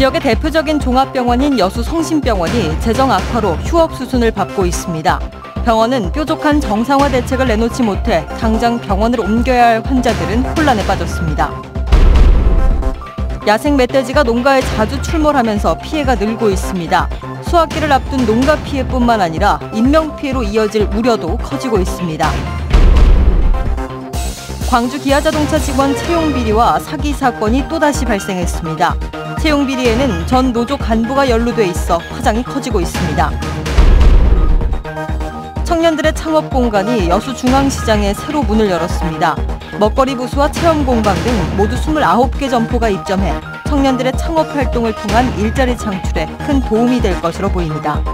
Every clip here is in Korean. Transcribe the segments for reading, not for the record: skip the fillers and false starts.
지역의 대표적인 종합병원인 여수성심병원이 재정 악화로 휴업 수순을 밟고 있습니다. 병원은 뾰족한 정상화 대책을 내놓지 못해 당장 병원을 옮겨야 할 환자들은 혼란에 빠졌습니다. 야생 멧돼지가 농가에 자주 출몰하면서 피해가 늘고 있습니다. 수확기를 앞둔 농가 피해뿐만 아니라 인명피해로 이어질 우려도 커지고 있습니다. 광주 기아자동차 직원 채용 비리와 사기 사건이 또다시 발생했습니다. 채용 비리에는 전 노조 간부가 연루돼 있어 파장이 커지고 있습니다. 청년들의 창업 공간이 여수중앙시장에 새로 문을 열었습니다. 먹거리 부스와 체험 공방 등 모두 29개 점포가 입점해 청년들의 창업 활동을 통한 일자리 창출에 큰 도움이 될 것으로 보입니다.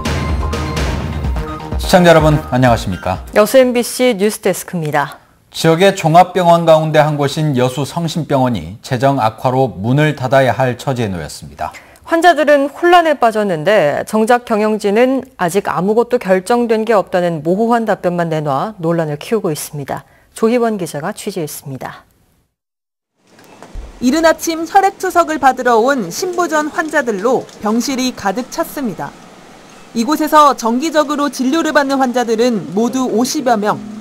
시청자 여러분 안녕하십니까? 여수 MBC 뉴스데스크입니다. 지역의 종합병원 가운데 한 곳인 여수성심병원이 재정 악화로 문을 닫아야 할 처지에 놓였습니다. 환자들은 혼란에 빠졌는데 정작 경영진은 아직 아무것도 결정된 게 없다는 모호한 답변만 내놔 논란을 키우고 있습니다. 조희원 기자가 취재했습니다. 이른 아침 혈액투석을 받으러 온 신부전 환자들로 병실이 가득 찼습니다. 이곳에서 정기적으로 진료를 받는 환자들은 모두 50여 명.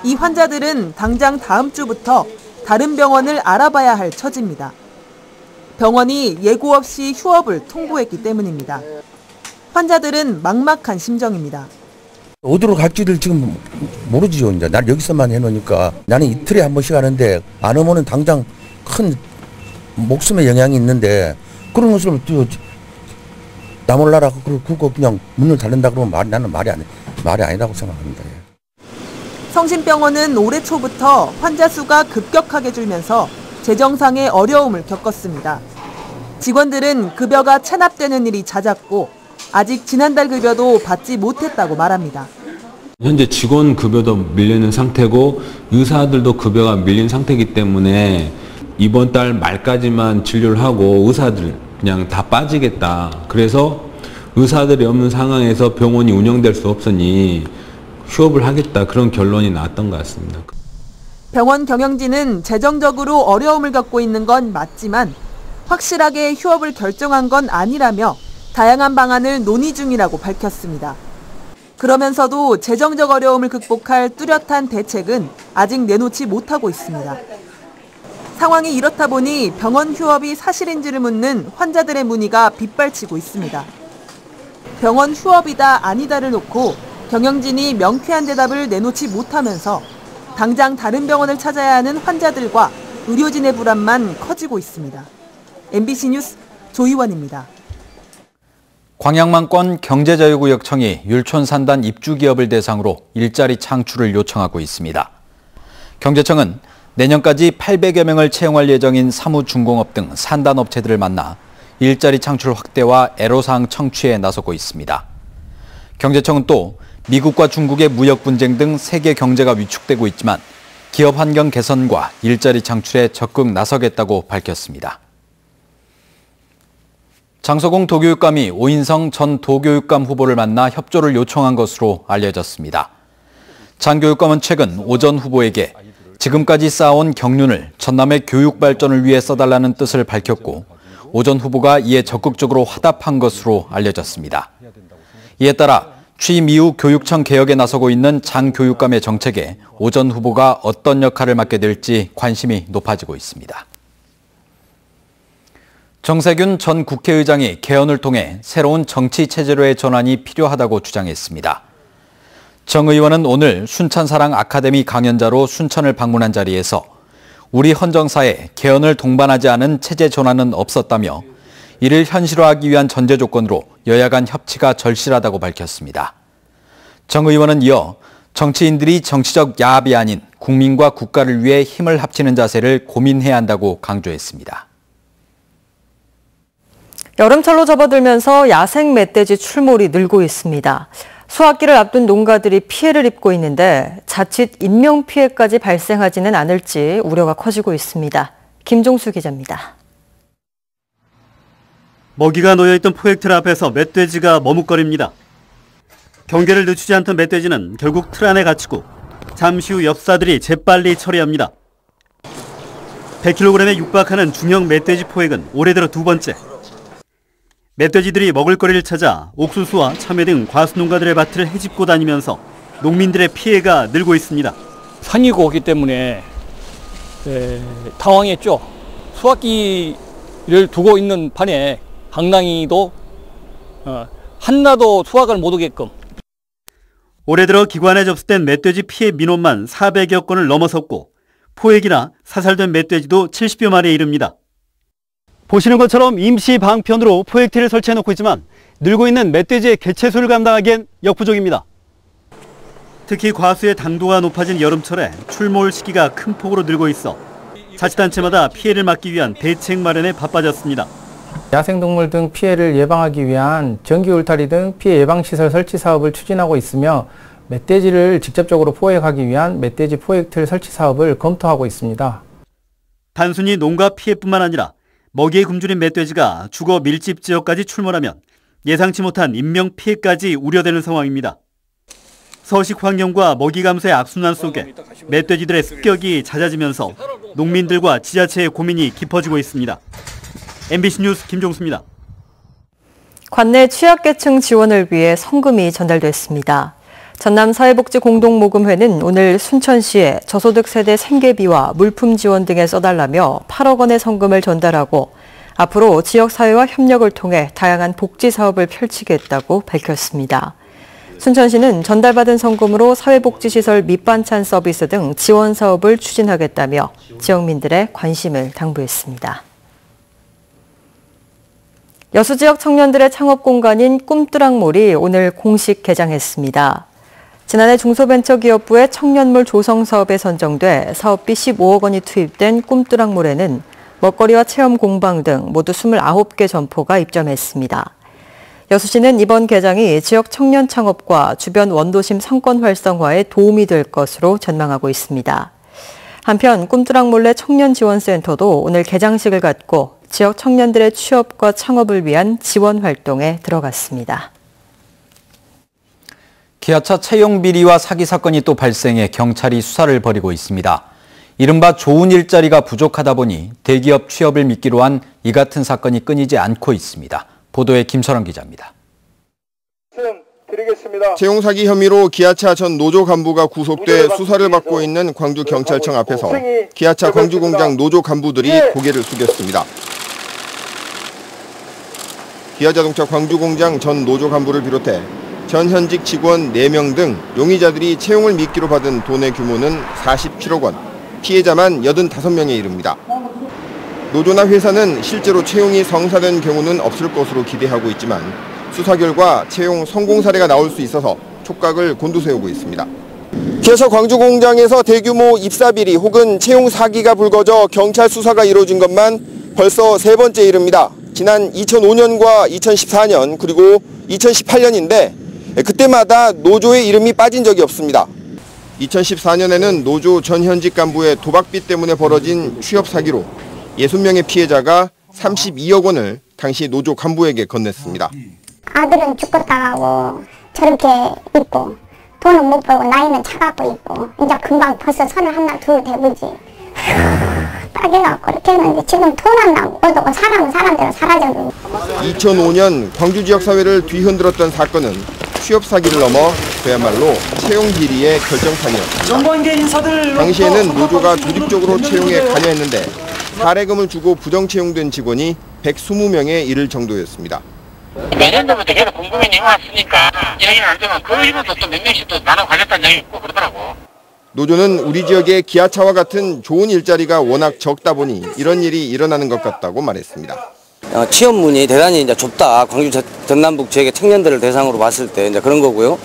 이 환자들은 당장 다음 주부터 다른 병원을 알아봐야 할 처지입니다. 병원이 예고 없이 휴업을 통보했기 때문입니다. 환자들은 막막한 심정입니다. 어디로 갈지를 지금 모르지요. 이제 날 여기서만 해놓으니까 나는 이틀에 한 번씩 하는데 안 오면은 당장 큰 목숨에 영향이 있는데 그런 것을 나 몰라라 그거 그냥 문을 닫는다 그러면 나는 말이 아니라고 생각합니다. 성심병원은 올해 초부터 환자 수가 급격하게 줄면서 재정상의 어려움을 겪었습니다. 직원들은 급여가 체납되는 일이 잦았고 아직 지난달 급여도 받지 못했다고 말합니다. 현재 직원 급여도 밀리는 상태고 의사들도 급여가 밀린 상태이기 때문에 이번 달 말까지만 진료를 하고 의사들 그냥 다 빠지겠다. 그래서 의사들이 없는 상황에서 병원이 운영될 수 없으니 휴업을 하겠다. 그런 결론이 나왔던 것 같습니다. 병원 경영진은 재정적으로 어려움을 겪고 있는 건 맞지만 확실하게 휴업을 결정한 건 아니라며 다양한 방안을 논의 중이라고 밝혔습니다. 그러면서도 재정적 어려움을 극복할 뚜렷한 대책은 아직 내놓지 못하고 있습니다. 상황이 이렇다 보니 병원 휴업이 사실인지를 묻는 환자들의 문의가 빗발치고 있습니다. 병원 휴업이다 아니다를 놓고 경영진이 명쾌한 대답을 내놓지 못하면서 당장 다른 병원을 찾아야 하는 환자들과 의료진의 불안만 커지고 있습니다. MBC 뉴스 조희원입니다. 광양만권 경제자유구역청이 율촌산단 입주기업을 대상으로 일자리 창출을 요청하고 있습니다. 경제청은 내년까지 800여 명을 채용할 예정인 사무중공업 등 산단업체들을 만나 일자리 창출 확대와 애로사항 청취에 나서고 있습니다. 경제청은 또 미국과 중국의 무역 분쟁 등 세계 경제가 위축되고 있지만 기업 환경 개선과 일자리 창출에 적극 나서겠다고 밝혔습니다. 장서공 도교육감이 오인성 전 도교육감 후보를 만나 협조를 요청한 것으로 알려졌습니다. 장 교육감은 최근 오 전 후보에게 지금까지 쌓아온 경륜을 전남의 교육 발전을 위해 써달라는 뜻을 밝혔고 오 전 후보가 이에 적극적으로 화답한 것으로 알려졌습니다. 이에 따라 취임 이후 교육청 개혁에 나서고 있는 장 교육감의 정책에 오 전 후보가 어떤 역할을 맡게 될지 관심이 높아지고 있습니다. 정세균 전 국회의장이 개헌을 통해 새로운 정치 체제로의 전환이 필요하다고 주장했습니다. 정 의원은 오늘 순천사랑 아카데미 강연자로 순천을 방문한 자리에서 우리 헌정사에 개헌을 동반하지 않은 체제 전환은 없었다며 이를 현실화하기 위한 전제 조건으로 여야 간 협치가 절실하다고 밝혔습니다. 정 의원은 이어 정치인들이 정치적 야합이 아닌 국민과 국가를 위해 힘을 합치는 자세를 고민해야 한다고 강조했습니다. 여름철로 접어들면서 야생 멧돼지 출몰이 늘고 있습니다. 수확기를 앞둔 농가들이 피해를 입고 있는데 자칫 인명피해까지 발생하지는 않을지 우려가 커지고 있습니다. 김종수 기자입니다. 먹이가 놓여있던 포획틀 앞에서 멧돼지가 머뭇거립니다. 경계를 늦추지 않던 멧돼지는 결국 틀 안에 갇히고 잠시 후 엽사들이 재빨리 처리합니다. 100kg에 육박하는 중형 멧돼지 포획은 올해 들어 두 번째. 멧돼지들이 먹을거리를 찾아 옥수수와 참외 등 과수농가들의 밭을 헤집고 다니면서 농민들의 피해가 늘고 있습니다. 산이고 오기 때문에 당황했죠. 수확기를 두고 있는 판에 강낭이도 한나도 수확을 못 오게끔. 올해 들어 기관에 접수된 멧돼지 피해 민원만 400여 건을 넘어섰고 포획이나 사살된 멧돼지도 70여 마리에 이릅니다. 보시는 것처럼 임시 방편으로 포획틀을 설치해놓고 있지만 늘고 있는 멧돼지의 개체수를 감당하기엔 역부족입니다. 특히 과수의 당도가 높아진 여름철에 출몰 시기가 큰 폭으로 늘고 있어 자치단체마다 피해를 막기 위한 대책 마련에 바빠졌습니다. 야생동물 등 피해를 예방하기 위한 전기 울타리 등 피해 예방시설 설치 사업을 추진하고 있으며 멧돼지를 직접적으로 포획하기 위한 멧돼지 포획틀 설치 사업을 검토하고 있습니다. 단순히 농가 피해뿐만 아니라 먹이에 굶주린 멧돼지가 주거 밀집 지역까지 출몰하면 예상치 못한 인명 피해까지 우려되는 상황입니다. 서식 환경과 먹이 감소의 악순환 속에 멧돼지들의 습격이 잦아지면서 농민들과 지자체의 고민이 깊어지고 있습니다. MBC 뉴스 김종수입니다. 관내 취약계층 지원을 위해 성금이 전달됐습니다. 전남사회복지공동모금회는 오늘 순천시에 저소득 세대 생계비와 물품 지원 등에 써달라며 8억 원의 성금을 전달하고 앞으로 지역사회와 협력을 통해 다양한 복지 사업을 펼치겠다고 밝혔습니다. 순천시는 전달받은 성금으로 사회복지시설 밑반찬 서비스 등 지원 사업을 추진하겠다며 지역민들의 관심을 당부했습니다. 여수 지역 청년들의 창업 공간인 꿈뚜락몰이 오늘 공식 개장했습니다. 지난해 중소벤처기업부의 청년몰 조성 사업에 선정돼 사업비 15억 원이 투입된 꿈뚜락몰에는 먹거리와 체험 공방 등 모두 29개 점포가 입점했습니다. 여수시는 이번 개장이 지역 청년 창업과 주변 원도심 상권 활성화에 도움이 될 것으로 전망하고 있습니다. 한편 꿈뚜락몰 내 청년지원센터도 오늘 개장식을 갖고 지역 청년들의 취업과 창업을 위한 지원 활동에 들어갔습니다. 기아차 채용 비리와 사기 사건이 또 발생해 경찰이 수사를 벌이고 있습니다. 이른바 좋은 일자리가 부족하다 보니 대기업 취업을 미끼로 한 이 같은 사건이 끊이지 않고 있습니다. 보도에 김설원 기자입니다. 채용 사기 혐의로 기아차 전 노조 간부가 구속돼 수사를 받고 있는 광주경찰청 앞에서 기아차 광주공장 노조 간부들이 고개를 숙였습니다. 기아자동차 광주공장 전 노조 간부를 비롯해 전 현직 직원 4명 등 용의자들이 채용을 미끼로 받은 돈의 규모는 47억 원, 피해자만 85명에 이릅니다. 노조나 회사는 실제로 채용이 성사된 경우는 없을 것으로 기대하고 있지만 수사 결과 채용 성공 사례가 나올 수 있어서 촉각을 곤두세우고 있습니다. 기아차 광주공장에서 대규모 입사비리 혹은 채용 사기가 불거져 경찰 수사가 이루어진 것만 벌써 3번째 이릅니다. 지난 2005년과 2014년 그리고 2018년인데 그때마다 노조의 이름이 빠진 적이 없습니다. 2014년에는 노조 전 현직 간부의 도박비 때문에 벌어진 취업 사기로 60명의 피해자가 32억 원을 당시 노조 간부에게 건넸습니다. 아들은 죽었다 가고 저렇게 있고 돈은 못 벌고 나이는 차갖고 있고 이제 금방 벌써 31, 2 되고지. 빠개갖고 이렇게 했는데 지금 돈 안 나고 어두고 사람은 사람대로 사라져도. 2005년 광주 지역 사회를 뒤흔들었던 사건은 취업 사기를 넘어 그야말로 채용 비리의 결정판이었습니다. 당시에는 노조가 조직적으로 채용에 관여했는데 사례금을 주고 부정 채용된 직원이 120명에 이를 정도였습니다. 내년도부터 계속 공공연히 해왔으니까 이야기는 안 되면 그 이후도 또 몇 명씩 또 나눠 관렸다는 이야기 있고 그러더라고. 노조는 우리 지역의 기아차와 같은 좋은 일자리가 워낙 적다 보니 이런 일이 일어나는 것 같다고 말했습니다. 취업문이 대단히 이제 좁다. 광주 전남북 지역의 청년들을 대상으로 봤을 때 이제 그런 거고요.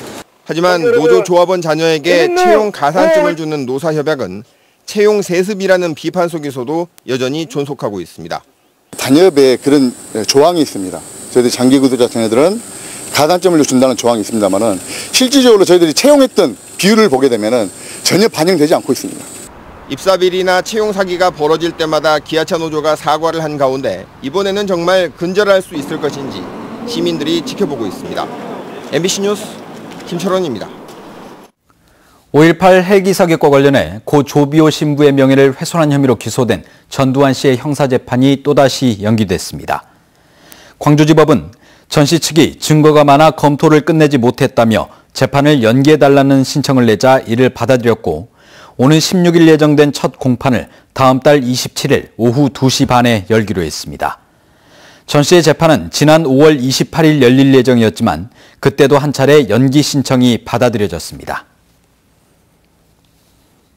하지만 노조 조합원 자녀에게 채용 가산점을 주는 노사협약은 채용 세습이라는 비판 속에서도 여전히 존속하고 있습니다. 단협에 그런 조항이 있습니다. 저희들 장기구조자 자녀들은 가산점을 준다는 조항이 있습니다만은 실질적으로 저희들이 채용했던 비율을 보게 되면은 전혀 반영되지 않고 있습니다. 입사비리나 채용 사기가 벌어질 때마다 기아차 노조가 사과를 한 가운데 이번에는 정말 근절할 수 있을 것인지 시민들이 지켜보고 있습니다. MBC 뉴스 김철원입니다. 5.18 헬기 사격과 관련해 고 조비오 신부의 명예를 훼손한 혐의로 기소된 전두환 씨의 형사재판이 또다시 연기됐습니다. 광주지법은 전 씨 측이 증거가 많아 검토를 끝내지 못했다며 재판을 연기해달라는 신청을 내자 이를 받아들였고 오는 16일 예정된 첫 공판을 다음 달 27일 오후 2시 반에 열기로 했습니다. 전 씨의 재판은 지난 5월 28일 열릴 예정이었지만 그때도 한 차례 연기 신청이 받아들여졌습니다.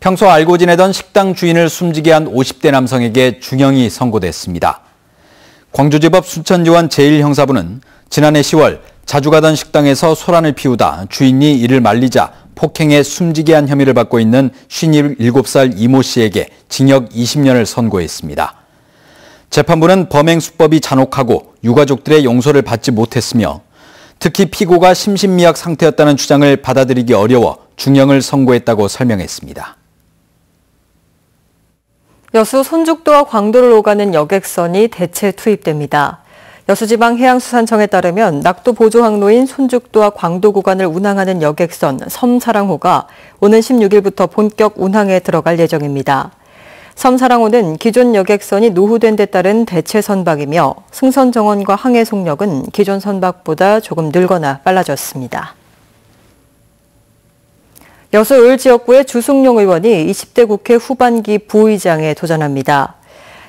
평소 알고 지내던 식당 주인을 숨지게 한 50대 남성에게 중형이 선고됐습니다. 광주지법 순천지원 제1형사부는 지난해 10월 자주 가던 식당에서 소란을 피우다 주인이 이를 말리자 폭행해 숨지게 한 혐의를 받고 있는 57살 이모 씨에게 징역 20년을 선고했습니다. 재판부는 범행 수법이 잔혹하고 유가족들의 용서를 받지 못했으며 특히 피고가 심신미약 상태였다는 주장을 받아들이기 어려워 중형을 선고했다고 설명했습니다. 여수 손죽도와 광도를 오가는 여객선이 대체 투입됩니다. 여수지방해양수산청에 따르면 낙도 보조 항로인 손죽도와 광도 구간을 운항하는 여객선 섬사랑호가 오는 16일부터 본격 운항에 들어갈 예정입니다. 섬사랑호는 기존 여객선이 노후된 데 따른 대체 선박이며 승선 정원과 항해 속력은 기존 선박보다 조금 늘거나 빨라졌습니다. 여수 을지역구의 주승용 의원이 20대 국회 후반기 부의장에 도전합니다.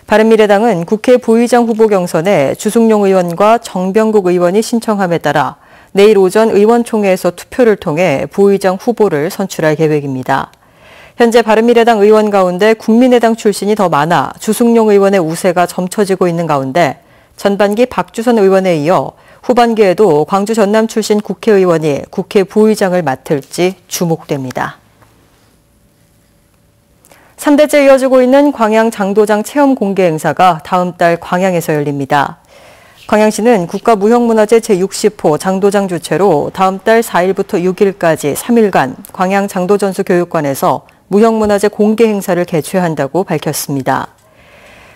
바른미래당은 국회 부의장 후보 경선에 주승용 의원과 정병국 의원이 신청함에 따라 내일 오전 의원총회에서 투표를 통해 부의장 후보를 선출할 계획입니다. 현재 바른미래당 의원 가운데 국민의당 출신이 더 많아 주승용 의원의 우세가 점쳐지고 있는 가운데 전반기 박주선 의원에 이어 후반기에도 광주 전남 출신 국회의원이 국회 부의장을 맡을지 주목됩니다. 3대째 이어지고 있는 광양 장도장 체험 공개 행사가 다음 달 광양에서 열립니다. 광양시는 국가무형문화재 제60호 장도장 주최로 다음 달 4일부터 6일까지 3일간 광양 장도전수교육관에서 무형문화재 공개 행사를 개최한다고 밝혔습니다.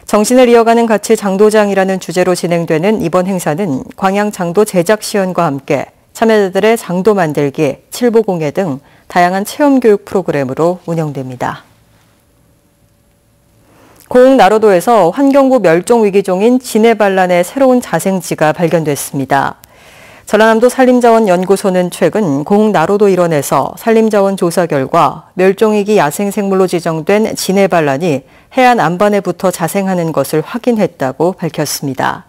정신을 이어가는 가치 장도장이라는 주제로 진행되는 이번 행사는 광양 장도 제작 시연과 함께 참여자들의 장도 만들기, 칠보공예 등 다양한 체험교육 프로그램으로 운영됩니다. 고흥나로도에서 환경부 멸종위기종인 지네발란의 새로운 자생지가 발견됐습니다. 전라남도 산림자원연구소는 최근 고흥나로도 일원에서 산림자원 조사 결과 멸종위기 야생생물로 지정된 지네발란이 해안 안반에 붙어 자생하는 것을 확인했다고 밝혔습니다.